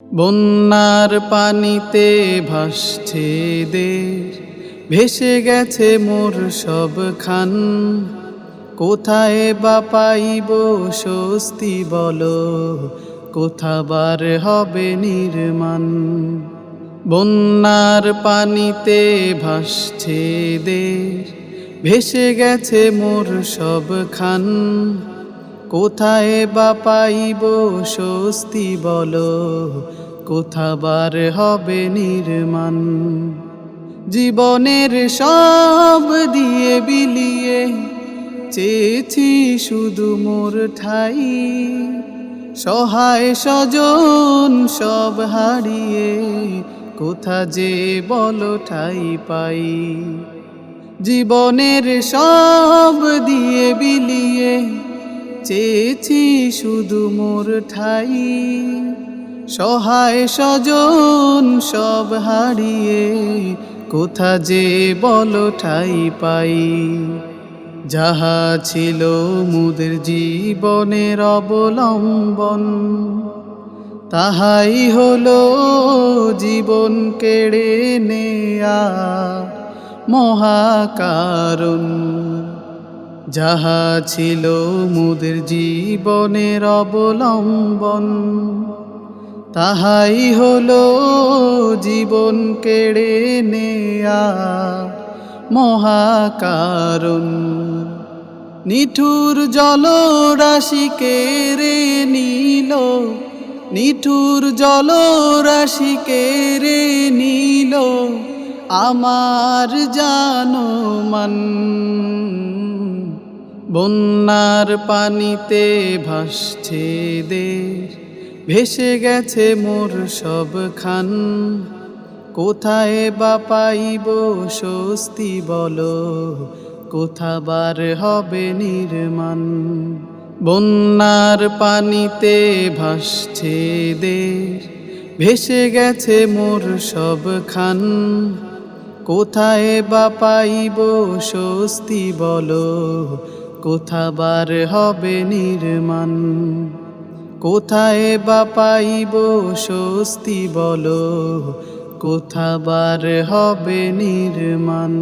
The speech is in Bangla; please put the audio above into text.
বন্যার পানিতে ভাসছে দেশ, ভেসে গেছে মোর সব খান। কোথায় বা পাইব স্বস্তি বলো, কোথাবার হবে নির্মাণ। বন্যার পানিতে ভাসছে দেশ, ভেসে গেছে মোর সব খান। কোথায় বা পাইব স্বস্তি বলো, কোথাবার হবে নির্মাণ। জীবনের সব দিয়ে বিলিয়ে চেয়েছি শুধু মোর ঠাই। সহায় স্বজন সব হারিয়ে কোথা যে বলো ঠাই পাই। জীবনের সব দিয়ে বিলিয়ে চেয়েছি শুধু মোর ঠাই। সহায় স্বজন সব হারিয়ে কোথা যে বলো ঠাই পাই। যাহা ছিল মুদের জীবনের অবলম্বন, তাহাই হলো জীবন কেড়ে নেয়া মহাকারণ। যাহা ছিল মুদের জীবনের অবলম্বন, তাহাই হলো জীবন কেড়ে নেয়া মহাকারণ। নিঠুর জলরাশি কেড়ে নিল, নিঠুর জলরাশি কেড়ে নিল আমার জানমান। বন্যার পানিতে ভাসছে দেশ, ভেসে গেছে মোর সব খান। কোথায় বা পাইব স্বস্তি বলো, কোথাবার হবে নির্মাণ। বন্যার পানিতে ভাসছে দেশ, ভেসে গেছে মোর সব খান। কোথায় বা পাইব স্বস্তি বলো, কোথাবার হবে নির্মাণ। কোথায় বা পাইব স্বস্তি বলো, কোথাবার হবে নির্মাণ।